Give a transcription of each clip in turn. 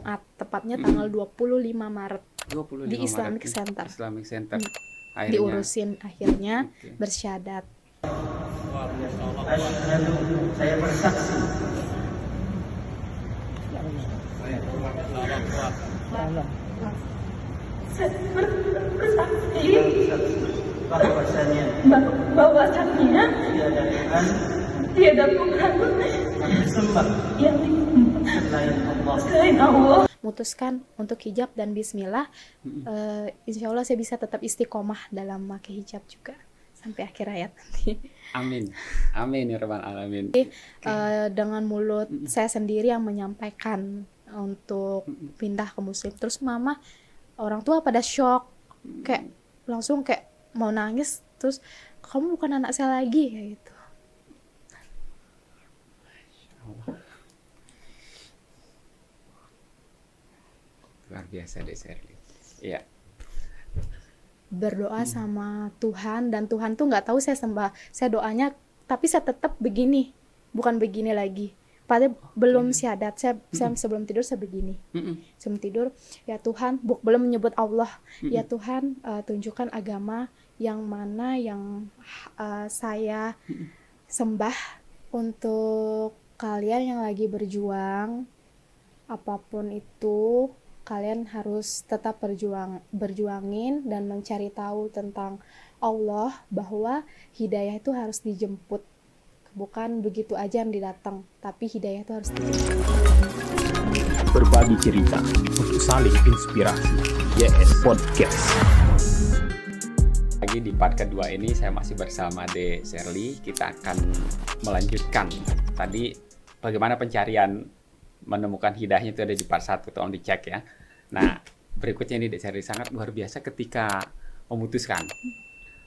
Jumat, tepatnya tanggal 25 Maret 25 di Maret Islamic nih, Center. Islamic Center. Hmm. Akhirnya Diurusin akhirnya Oke. bersyahadat. Asyhadu, saya bersaksi. Bahwasanya tiada Tuhan yang disembah yang selain Allah. Memutuskan untuk hijab dan bismillah, insya Allah saya bisa tetap istiqomah dalam pakai hijab juga sampai akhir hayat nanti. amin. Amin ya rabbal alamin. Dengan mulut saya sendiri yang menyampaikan untuk pindah ke muslim. Terus mama, orang tua pada shock, kayak langsung kayak mau nangis. Terus kamu bukan anak saya lagi kayak gitu. Luar biasa deh Sherly. Iya. Berdoa sama Tuhan, dan Tuhan tuh nggak tahu saya sembah, saya doanya, tapi saya tetap begini, bukan begini lagi. Padahal belum syahadat, saya sebelum tidur saya begini. Sebelum tidur, ya Tuhan, belum menyebut Allah, ya Tuhan, tunjukkan agama yang mana yang saya sembah untuk kalian yang lagi berjuang, apapun itu. Kalian harus tetap berjuangin dan mencari tahu tentang Allah, bahwa hidayah itu harus dijemput. Bukan begitu aja yang didatang, tapi hidayah itu harus dijemput. Berbagi cerita untuk saling inspirasi. YS Podcast. Lagi di part kedua ini saya masih bersama De Sherly. Kita akan melanjutkan tadi bagaimana pencarian menemukan hidayahnya itu ada di part 1, tolong dicek ya. Nah, berikutnya ini De Sherly sangat luar biasa ketika memutuskan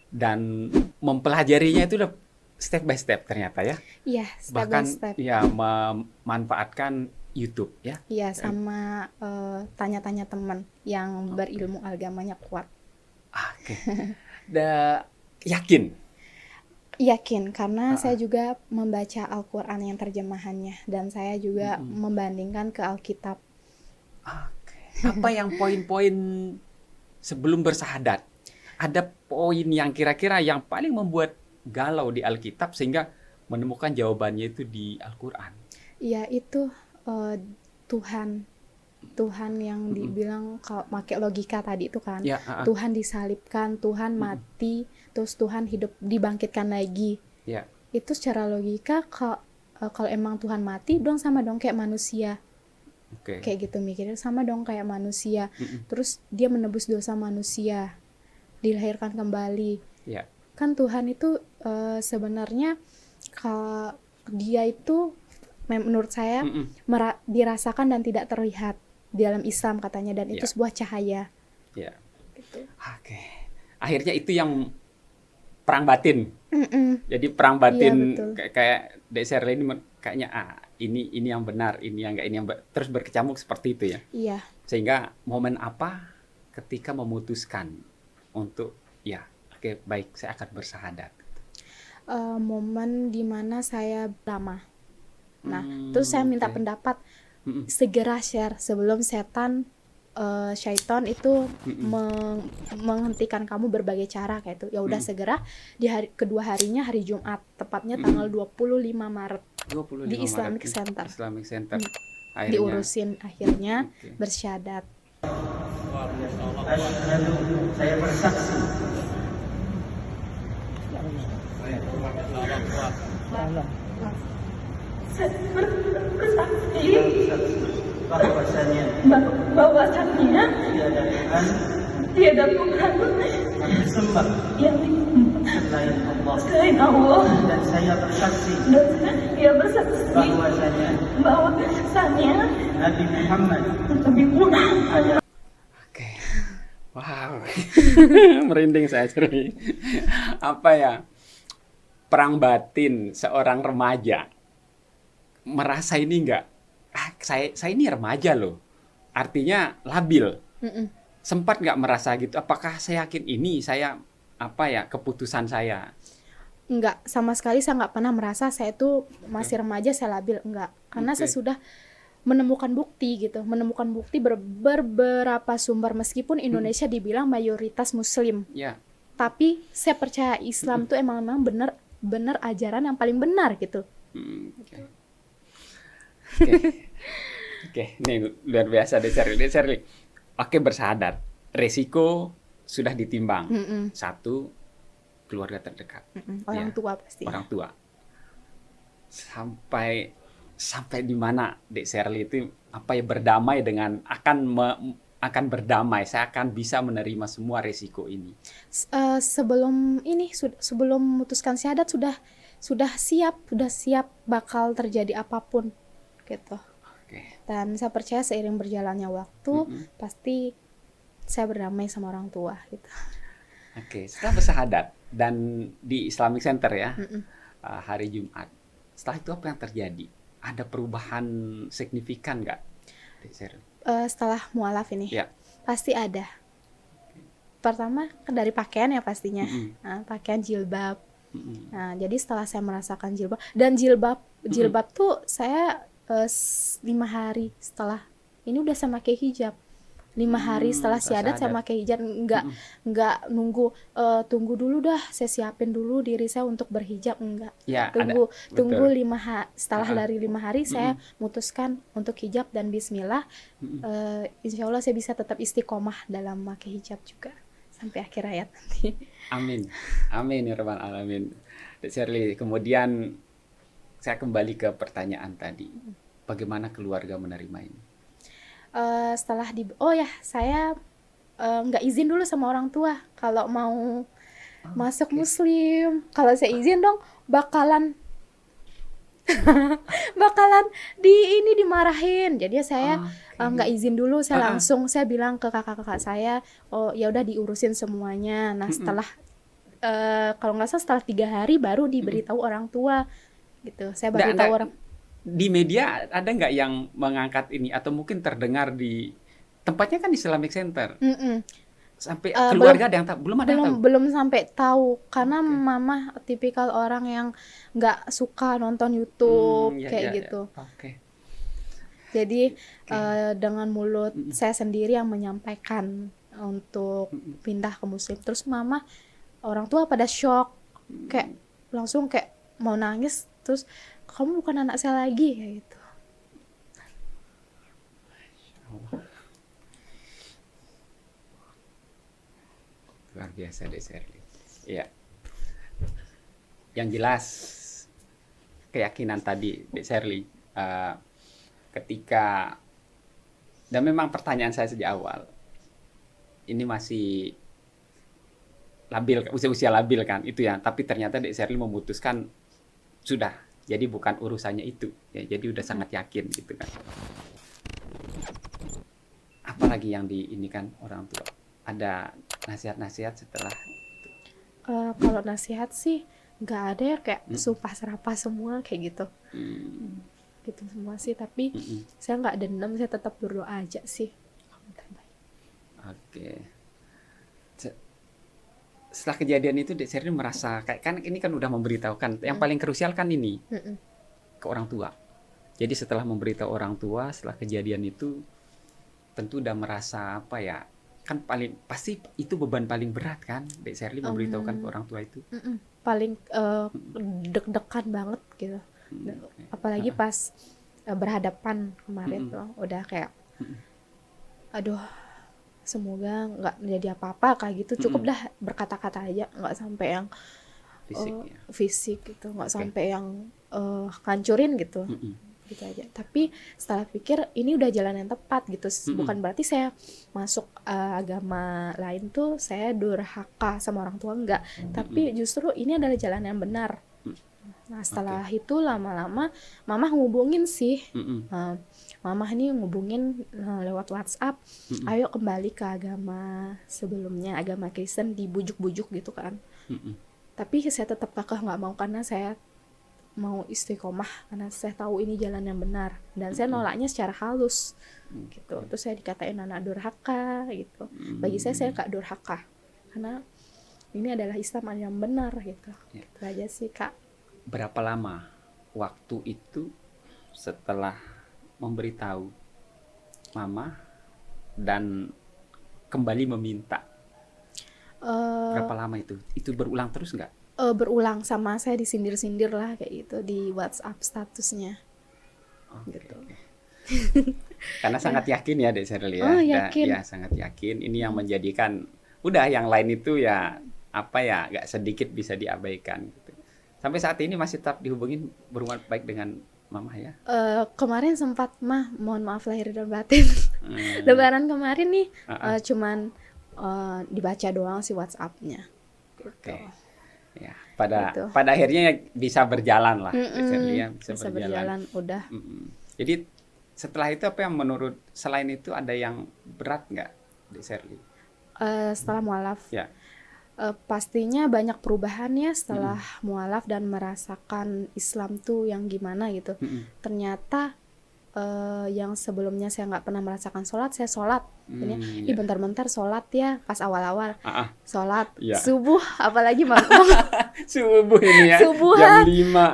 dan mempelajarinya itu udah step by step ternyata ya. Iya, step Bahkan by step. ya memanfaatkan YouTube ya. Iya, sama tanya-tanya teman yang berilmu agamanya kuat. Oke. Yakin. Yakin, karena saya juga membaca Al-Quran yang terjemahannya, dan saya juga membandingkan ke Alkitab. Oke. Apa yang poin-poin sebelum bersyahadat? Ada poin yang kira-kira yang paling membuat galau di Alkitab sehingga menemukan jawabannya itu di Al-Quran? Ya, itu Tuhan yang dibilang kalau pakai logika tadi itu kan. Ya, Tuhan disalibkan, Tuhan mati, terus Tuhan hidup, dibangkitkan lagi. ya. Itu secara logika, kalau emang Tuhan mati, dong sama dong kayak manusia. Oke. Kayak gitu mikirnya, sama dong kayak manusia. Terus dia menebus dosa manusia, dilahirkan kembali. Ya. Kan Tuhan itu sebenarnya kalau dia itu menurut saya dirasakan dan tidak terlihat di dalam Islam katanya, dan itu sebuah cahaya. Ya. Gitu. Oke. Akhirnya itu yang perang batin. Jadi perang Iya, batin betul. kayak De Sherly ini kayaknya ini yang benar, ini yang enggak, ini yang terus berkecamuk seperti itu ya. Iya. Sehingga momen apa ketika memutuskan untuk oke, baik, saya akan bersyahadat. Momen dimana saya lama. Nah, terus saya minta pendapat, segera share sebelum syaitan itu menghentikan kamu berbagai cara kayak itu. Ya udah segera di kedua harinya, hari Jumat, tepatnya tanggal 25 Maret 25 di Islamic Maret, Center. Islamic Center. Akhirnya Diurusin akhirnya Oke. bersyahadat. Asyhadu, saya bersaksi. Bahwasanya tiada Tuhan yang disembah yang selain Allah. selain Allah, Dan saya bersaksi dan ia bersaksi bahwasanya Nabi Muhammad Nabi Muhammad Oke. Wow. Merinding saya sering. Apa ya? Perang batin seorang remaja. Merasa ini enggak? Saya ini remaja loh. Artinya labil. Sempat nggak merasa gitu? Apakah saya yakin ini keputusan saya? Enggak, sama sekali saya nggak pernah merasa saya itu masih remaja, saya labil, enggak. Karena saya sudah menemukan bukti gitu, menemukan bukti beberapa sumber meskipun Indonesia dibilang mayoritas Muslim, Ya. tapi saya percaya Islam tuh emang benar ajaran yang paling benar gitu. Oke. Oke. Oke, ini luar biasa deh Shirley. Oke, bersahadat. Resiko sudah ditimbang. Satu, keluarga terdekat. Orang Ya, tua pasti. Orang tua. Sampai di mana Dek Shirley itu apa ya, berdamai dengan akan berdamai. Saya akan bisa menerima semua resiko ini. Sebelum memutuskan syahadat sudah siap bakal terjadi apapun gitu. Oke. Dan saya percaya seiring berjalannya waktu pasti saya berdamai sama orang tua gitu. Oke, setelah bersahadat dan di Islamic Center ya, hari Jumat. Setelah itu apa yang terjadi? Ada perubahan signifikan nggak, Dek Shirley? Setelah mualaf ini Ya. pasti ada. Pertama kan dari pakaian ya pastinya. Nah, pakaian jilbab. Nah, jadi setelah saya merasakan jilbab tuh saya 5 hari setelah ini udah saya pakai hijab. 5 hari setelah syahadat saya pakai hijab, nggak nunggu tunggu dulu dah, saya siapin dulu diri saya untuk berhijab, enggak. Ya, Tunggu betul. 5 hari, setelah dari 5 hari saya mutuskan untuk hijab dan bismillah. Insya Allah saya bisa tetap istiqomah dalam pakai hijab juga sampai akhir hayat nanti. Amin. Amin ya rabbal alamin. Dek Shirley, kemudian saya kembali ke pertanyaan tadi. Bagaimana keluarga menerima ini? Saya nggak izin dulu sama orang tua kalau mau masuk Muslim. Kalau saya izin dong bakalan dimarahin. Jadi saya nggak izin dulu, saya langsung saya bilang ke kakak-kakak saya, oh ya udah diurusin semuanya. Nah setelah kalau nggak salah setelah 3 hari baru diberitahu orang tua gitu. Saya baru tahu orang. Di media ada nggak yang mengangkat ini atau mungkin terdengar di tempatnya kan Islamic Center? Sampai keluarga ada yang tahu? Belum ada yang tahu? Belum sampai tahu karena mama tipikal orang yang nggak suka nonton YouTube gitu. Oke. Jadi dengan mulut saya sendiri yang menyampaikan untuk pindah ke Muslim. Terus mama, orang tua pada shock, kayak langsung kayak mau nangis. Terus kamu bukan anak saya lagi kayak gitu. Luar biasa Dek Shirley. Iya. Yang jelas keyakinan tadi Dek Shirley, ketika, dan memang pertanyaan saya sejak awal, ini masih labil, usia labil kan itu ya, tapi ternyata Dek Shirley memutuskan sudah, jadi bukan urusannya itu ya, jadi udah sangat yakin gitu kan. Apalagi yang ini kan orang tua, ada nasihat-nasihat setelah itu? Kalau nasihat sih nggak ada ya, kayak sumpah serapah semua kayak gitu. Gitu semua sih, tapi saya nggak dendam, saya tetap berdoa aja sih. Oke. Setelah kejadian itu Dek Shirley merasa kayak, kan ini kan udah memberitahukan yang paling krusial kan ini ke orang tua. Jadi setelah memberitahu orang tua setelah kejadian itu tentu udah merasa apa ya, kan paling pasti itu beban paling berat kan Dek Shirley memberitahukan ke orang tua itu. Paling deg-degan banget gitu. Apalagi pas berhadapan kemarin tuh udah kayak aduh, semoga nggak jadi apa-apa kayak gitu. Cukup dah berkata-kata aja, nggak sampai yang fisik gitu, nggak sampai yang hancurin gitu. Gitu aja. Tapi setelah pikir ini udah jalan yang tepat gitu. Bukan berarti saya masuk agama lain tuh saya durhaka sama orang tua, enggak. Tapi justru ini adalah jalan yang benar. Nah setelah itu lama-lama mama ngubungin sih. Mama ini ngubungin lewat WhatsApp, ayo kembali ke agama sebelumnya, agama Kristen, dibujuk-bujuk gitu kan. Tapi saya tetap kekeh nggak mau, karena saya mau istiqomah, karena saya tahu ini jalan yang benar, dan saya nolaknya secara halus gitu. Terus saya dikatain anak durhaka gitu. Bagi saya nggak durhaka, karena ini adalah Islam yang benar gitu. Itu aja sih Kak. Berapa lama waktu itu setelah memberitahu mama dan kembali meminta? Berapa lama itu? Itu berulang terus nggak? Berulang, sama saya disindir-sindir lah kayak gitu di WhatsApp statusnya. Oke, Gitu. oke. Karena sangat yakin ya Dek Sherly ya. Oh, yakin. Ya, sangat yakin. Ini yang menjadikan udah yang lain itu ya apa ya nggak sedikit bisa diabaikan gitu. Sampai saat ini masih tetap dihubungin berhubungan baik dengan mama ya. Kemarin sempat mohon maaf lahir dan batin. Lebaran kemarin nih cuman dibaca doang sih WhatsApp-nya. Oke. Ya, pada Gitu. pada akhirnya bisa berjalan lah Dek Sherly ya, bisa Bisa berjalan. berjalan udah. Jadi setelah itu apa yang menurut selain itu ada yang berat nggak Dek Sherly? Setelah mualaf. Ya. Pastinya banyak perubahan ya setelah mualaf dan merasakan Islam tuh yang gimana gitu. Ternyata yang sebelumnya saya nggak pernah merasakan sholat, saya sholat. Ini Ya. bentar-bentar sholat ya pas awal-awal. Sholat Ya. subuh, apalagi Subuh ini ya. Subuh, Jam 5.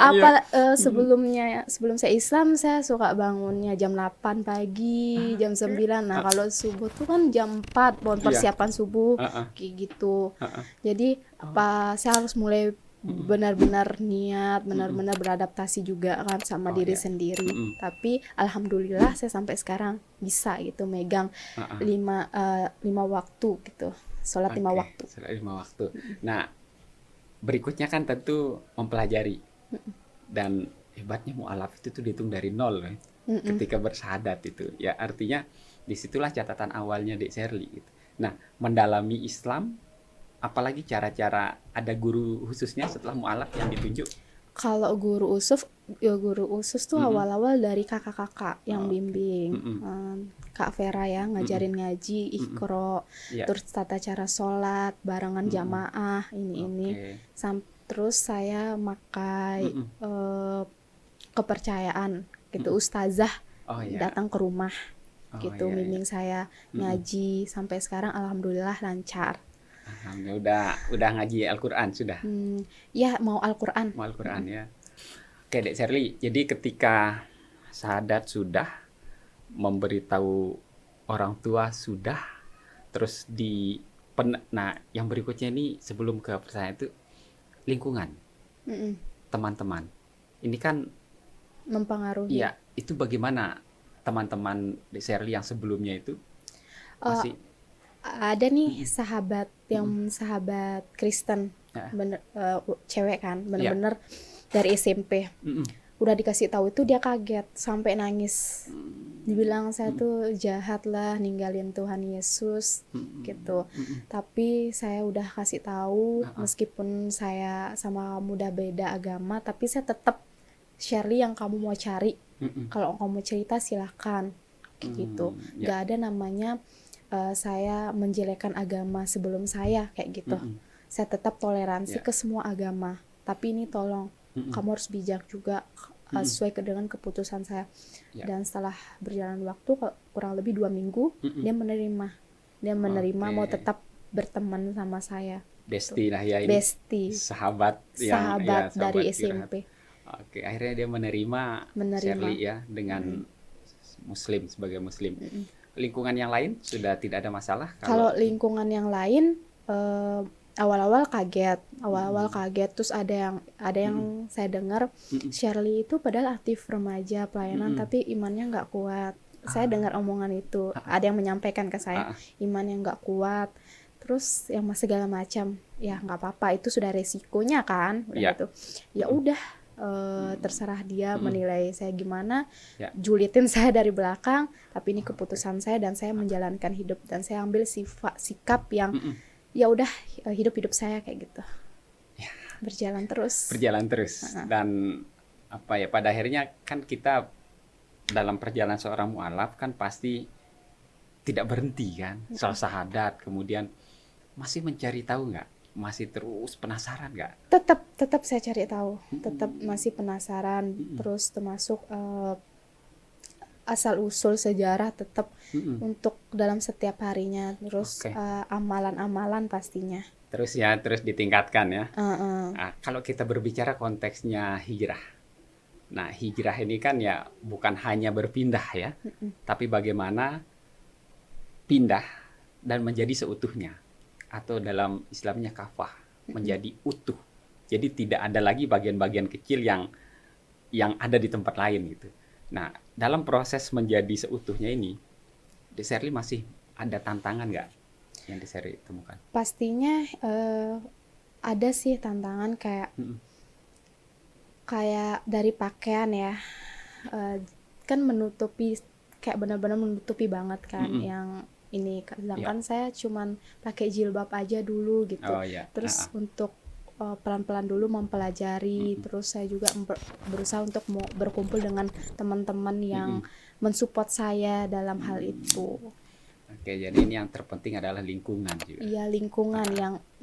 sebelum saya Islam saya suka bangunnya jam 8 pagi, jam 9. Nah, kalau subuh tuh kan jam 4 mohon persiapan subuh kayak gitu. Jadi saya harus mulai benar-benar niat, benar-benar beradaptasi juga kan sama diri sendiri. Tapi alhamdulillah saya sampai sekarang bisa gitu megang 5 waktu gitu. Sholat 5 waktu. Sholat 5 waktu. Nah, berikutnya kan tentu mempelajari. Dan hebatnya mualaf itu tuh dihitung dari nol ya. Ketika bersahadat itu. Ya artinya disitulah catatan awalnya Dek Sherly gitu. Nah, mendalami Islam, apalagi cara-cara, ada guru khususnya setelah mualaf yang ditunjuk? Kalau guru usus tuh awal-awal dari kakak-kakak yang bimbing. Kak Vera ya ngajarin ngaji, Iqra, terus tata cara sholat, barengan jamaah, ini. Terus saya makai kepercayaan gitu, ustazah datang ke rumah gitu, bimbing saya ngaji sampai sekarang alhamdulillah lancar. Udah ngaji Al-Quran sudah? Ya mau Al-Quran. Mau Al-Quran ya. Oke Dek Sherly, jadi ketika syahadat sudah, memberitahu orang tua sudah, terus nah yang berikutnya ini sebelum ke pertanyaan itu lingkungan, teman-teman. Ini kan mempengaruhi. Iya, itu bagaimana teman-teman Dek Sherly yang sebelumnya itu masih ada nih sahabat yang sahabat Kristen, bener cewek kan, bener-bener dari SMP. Udah dikasih tahu itu dia kaget sampai nangis. Dibilang saya tuh jahat lah ninggalin Tuhan Yesus gitu. Tapi saya udah kasih tahu meskipun saya sama kamu udah beda agama, tapi saya tetap Sherly yang kamu mau cari. Kalau kamu mau cerita silahkan gitu. Gak ada namanya saya menjelekkan agama sebelum saya kayak gitu. Saya tetap toleransi ke semua agama. Tapi ini tolong kamu harus bijak juga sesuai dengan keputusan saya. Dan setelah berjalan waktu kurang lebih 2 minggu dia menerima mau tetap berteman sama saya. Besti lah ya ini. Besti. Sahabat dari SMP. Oke, akhirnya dia menerima. Sherly ya dengan muslim, sebagai muslim. Lingkungan yang lain sudah tidak ada masalah? Kalau lingkungan yang lain awal-awal kaget, terus ada yang saya dengar Sherly itu padahal aktif remaja pelayanan tapi imannya nggak kuat. Saya dengar omongan itu, ada yang menyampaikan ke saya imannya nggak kuat, terus yang segala macam. Ya nggak apa-apa, itu sudah resikonya kan, gitu. Ya udah. Terserah dia menilai saya gimana, julitin saya dari belakang, tapi ini keputusan saya dan saya menjalankan hidup dan saya ambil sikap yang ya udah hidup saya kayak gitu, berjalan terus. Dan apa ya, pada akhirnya kan kita dalam perjalanan seorang mualaf kan pasti tidak berhenti kan, soal syahadat, kemudian masih mencari tahu nggak? Masih terus penasaran nggak? Tetap saya cari tahu, tetap masih penasaran, terus termasuk asal usul sejarah tetap untuk dalam setiap harinya, terus amalan-amalan pastinya. Terus ditingkatkan ya. Nah, kalau kita berbicara konteksnya hijrah, Nah, hijrah ini kan ya bukan hanya berpindah ya, tapi bagaimana pindah dan menjadi seutuhnya, atau dalam Islamnya kafah, menjadi utuh. Jadi tidak ada lagi bagian-bagian kecil yang ada di tempat lain gitu. Nah, dalam proses menjadi seutuhnya ini, Dek Sherly masih ada tantangan nggak yang Dek Sherly temukan? Pastinya ada sih tantangan kayak kayak dari pakaian ya, kan menutupi, kayak benar-benar menutupi banget kan yang ini. Sedangkan saya cuman pakai jilbab aja dulu gitu. Oh ya. Terus untuk pelan-pelan dulu mempelajari, terus saya juga berusaha untuk mau berkumpul dengan teman-teman yang mensupport saya dalam hal itu. Oke, jadi ini yang terpenting adalah lingkungan juga. Iya, lingkungan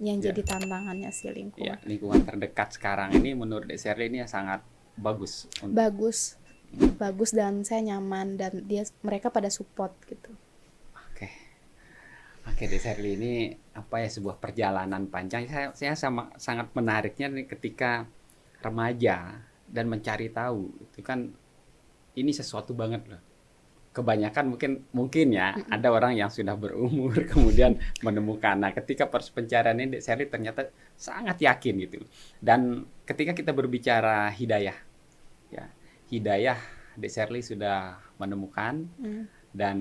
yang jadi tantangannya sih, Ya, lingkungan. lingkungan terdekat sekarang ini menurut Dek Sherly ini sangat bagus. Bagus dan saya nyaman dan mereka pada support gitu. Oke. Oke, Dek Sherly, ini apa ya, sebuah perjalanan panjang. Saya sangat menariknya nih ketika remaja dan mencari tahu. Itu kan ini sesuatu banget loh. Kebanyakan mungkin ya ada orang yang sudah berumur kemudian menemukan. Nah, ketika proses pencarian ini Dek Sherly ternyata sangat yakin gitu. Dan ketika kita berbicara hidayah, ya hidayah Dek Sherly sudah menemukan dan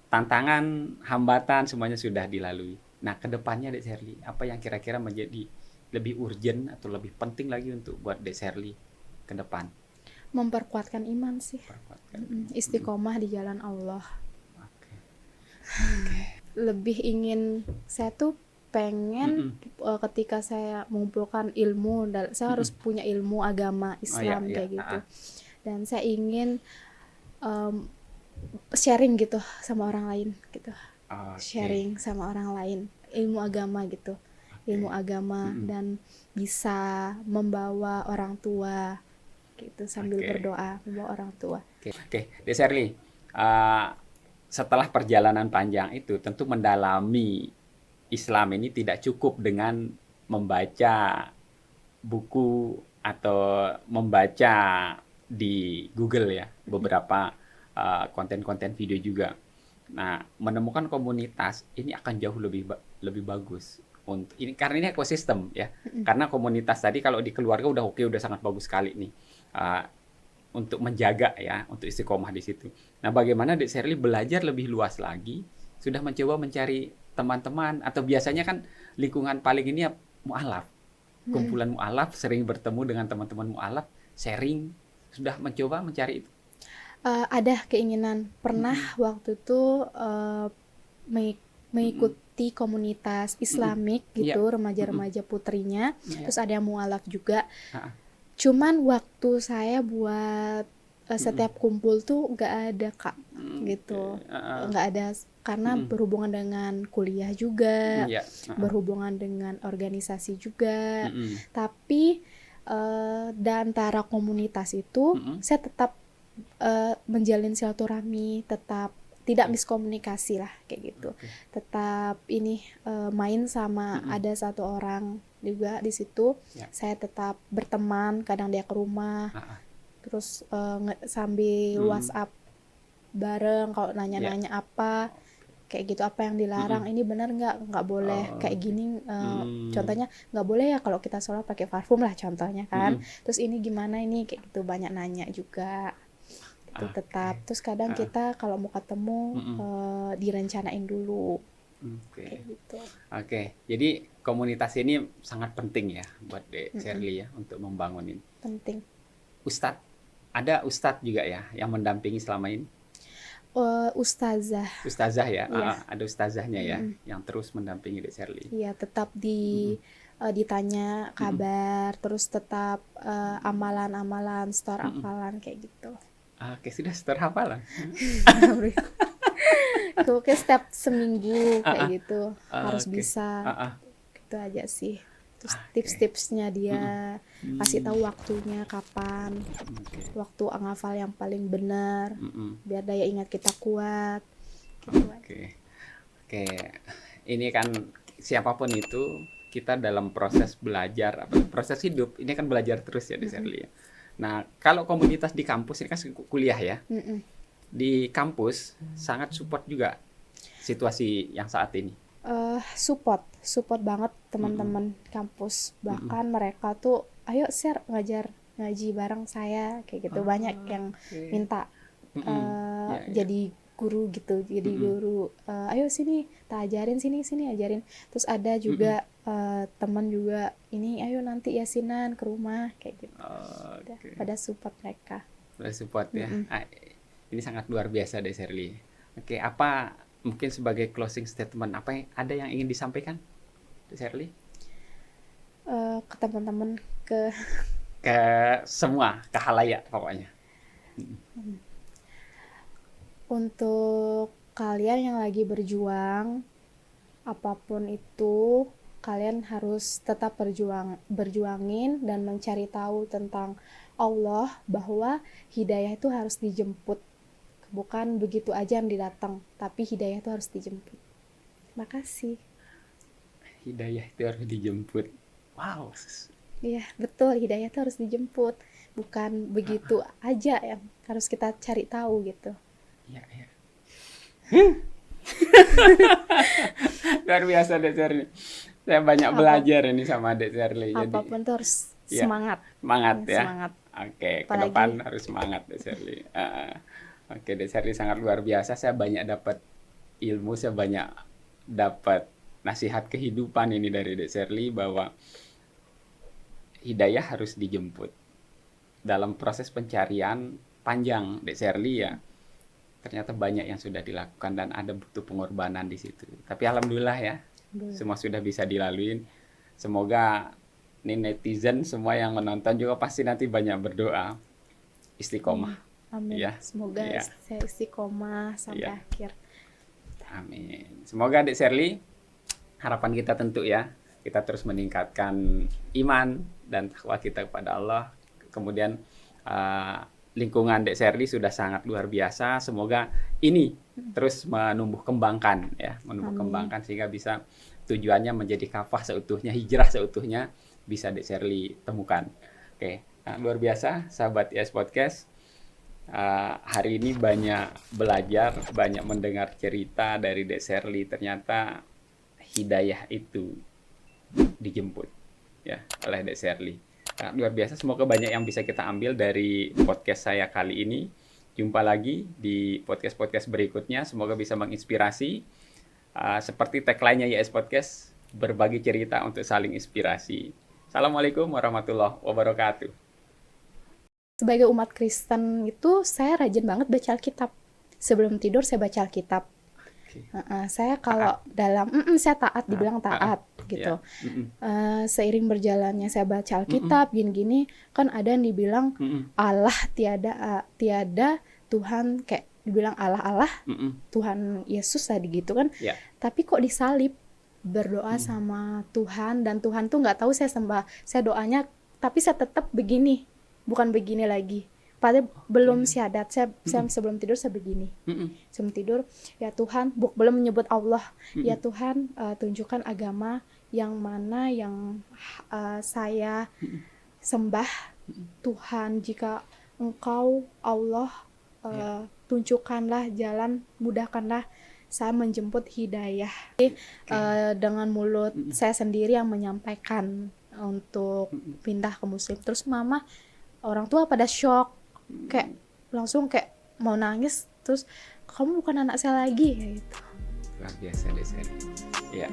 tantangan, hambatan semuanya sudah dilalui. Nah, kedepannya Dek Sherly, apa yang kira-kira menjadi lebih urgent atau lebih penting lagi untuk buat Dek Sherly ke depan? Memperkuatkan iman sih. Istiqomah di jalan Allah. Oke. Lebih ingin, saya tuh pengen ketika saya mengumpulkan ilmu, saya harus punya ilmu agama Islam kayak gitu. Dan saya ingin sharing gitu sama orang lain gitu. Sharing sama orang lain ilmu agama gitu. Ilmu agama dan bisa membawa orang tua gitu sambil berdoa, membawa orang tua. Oke. Dek Sherly, setelah perjalanan panjang itu tentu mendalami Islam ini tidak cukup dengan membaca buku atau membaca di Google ya, beberapa konten-konten video juga. Nah, menemukan komunitas ini akan jauh lebih bagus. Untuk ini karena ini ekosistem ya. Karena komunitas tadi kalau di keluarga udah sangat bagus sekali nih. Untuk menjaga ya, untuk istiqomah di situ. Nah, bagaimana Dek Sherly belajar lebih luas lagi? Sudah mencoba mencari teman-teman atau biasanya kan lingkungan paling ini ya mu'alaf. Kumpulan mu'alaf, sering bertemu dengan teman-teman mu'alaf, sharing. Sudah mencoba mencari itu? Ada keinginan. Pernah waktu itu mengikuti komunitas Islamik gitu, remaja-remaja putrinya. Terus ada yang mu'alaf juga. Cuman waktu saya buat setiap kumpul tuh nggak ada Kak, gitu. Nggak ada karena berhubungan dengan kuliah juga, berhubungan dengan organisasi juga. Tapi di antara komunitas itu saya tetap menjalin silaturahmi, tetap tidak miskomunikasi lah kayak gitu. Tetap main sama ada satu orang juga di situ. Saya tetap berteman, kadang dia ke rumah. Terus sambil WhatsApp bareng kalau nanya-nanya apa kayak gitu, apa yang dilarang, ini benar nggak boleh kayak gini, contohnya nggak boleh ya kalau kita sholat pakai parfum lah contohnya kan. Terus ini gimana ini kayak gitu, banyak nanya juga itu tetap. Terus kadang kita kalau mau ketemu direncanain dulu. Kayak gitu. Oke, jadi komunitas ini sangat penting ya buat Dek Sherly ya untuk membangun ini. Penting. Ada Ustadz juga ya yang mendampingi selama ini? Ustazah ya, ada ustazahnya ya yang terus mendampingi Dek Sherly. Iya, tetap ditanya kabar, terus tetap amalan-amalan, store hafalan kayak gitu. Oke, sudah store hafalan. Oke, setiap seminggu kayak gitu harus bisa. Gitu aja sih. Terus tips-tipsnya dia kasih tahu waktunya kapan, waktu ngafal yang paling benar, biar daya ingat kita kuat. Gitu. Oke, ini kan siapapun itu kita dalam proses belajar, proses hidup ini kan belajar terus ya Dek Sherly ya. Nah, kalau komunitas di kampus ini kan kuliah ya. Mm-mm. Di kampus sangat support juga situasi yang saat ini. Support banget teman-teman kampus. Bahkan mereka tuh, ayo share ngaji bareng saya kayak gitu. Banyak yang minta jadi guru gitu, jadi guru. Ayo sini, tak ajarin sini ajarin. Terus ada juga teman juga ini, ayo nanti yasinan ke rumah kayak gitu. Pada support mereka. Pada support ya. Ini sangat luar biasa deh Sherly. Oke, apa mungkin sebagai closing statement ada yang ingin disampaikan, Sherly? Ke teman-teman, ke semua, ke khalayak pokoknya. Untuk kalian yang lagi berjuang, apapun itu, kalian harus tetap berjuangin dan mencari tahu tentang Allah, bahwa hidayah itu harus dijemput. Bukan begitu aja yang didatang, tapi hidayah itu harus dijemput. Makasih. Hidayah itu harus dijemput. Wow. Iya, betul. Hidayah itu harus dijemput. Bukan begitu aja yang harus kita cari tahu gitu. Iya. Luar biasa Dek Sherly. Saya banyak belajar ini sama Dek Sherly. Apapun tuh harus ya, semangat. Semangat ya. Semangat. Oke, ke Apalagi depan harus semangat Dek Sherly. Oke, Dek Sherly sangat luar biasa. Saya banyak dapat ilmu, saya banyak dapat nasihat kehidupan ini dari Dek Sherly, bahwa hidayah harus dijemput. Dalam proses pencarian panjang Dek Sherly ya, ternyata banyak yang sudah dilakukan dan ada butuh pengorbanan di situ. Tapi alhamdulillah ya, semua sudah bisa dilalui. Semoga ini netizen semua yang menonton juga pasti nanti banyak berdoa istiqomah. Amin. Ya. Semoga saya istiqomah sampai akhir. Amin. Semoga Dek Sherly, harapan kita tentu ya, kita terus meningkatkan iman dan takwa kita kepada Allah. Kemudian lingkungan Dek Sherly sudah sangat luar biasa. Semoga ini terus menumbuh kembangkan ya, kembangkan sehingga bisa tujuannya menjadi kafah seutuhnya, hijrah seutuhnya bisa Dek Sherly temukan. Oke, luar biasa sahabat IAS Podcast. Hari ini banyak belajar, banyak mendengar cerita dari Dek Sherly. Ternyata hidayah itu dijemput ya oleh Dek Sherly. Luar biasa, semoga banyak yang bisa kita ambil dari podcast saya kali ini. Jumpa lagi di podcast-podcast berikutnya, semoga bisa menginspirasi. Seperti tagline-nya IAS Podcast, berbagi cerita untuk saling inspirasi. Assalamualaikum warahmatullahi wabarakatuh. Sebagai umat Kristen itu saya rajin banget baca Alkitab. Sebelum tidur saya baca Alkitab. Saya kalau saya taat, dibilang taat gitu. Seiring berjalannya saya baca Alkitab gini-gini, kan ada yang dibilang Allah tiada Tuhan, kayak dibilang Allah Tuhan Yesus tadi gitu kan. Tapi kok disalib, berdoa sama Tuhan, dan Tuhan tuh nggak tahu saya sembah, saya doanya, tapi saya tetap begini, bukan begini lagi. Padahal belum syahadat, saya sebelum tidur saya begini. Sebelum tidur, ya Tuhan, belum menyebut Allah. Ya Tuhan, tunjukkan agama yang mana yang saya sembah. Tuhan, jika Engkau Allah, tunjukkanlah jalan, mudahkanlah saya menjemput hidayah. Dengan mulut saya sendiri yang menyampaikan untuk pindah ke Muslim. Terus mama, orang tua pada shock, kayak langsung kayak mau nangis, terus kamu bukan anak saya lagi kayak gitu. Luar biasa Dek Sherly. Ya.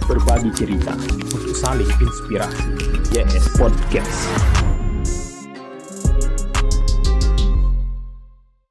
Berbagi cerita untuk saling inspirasi. YS Podcast.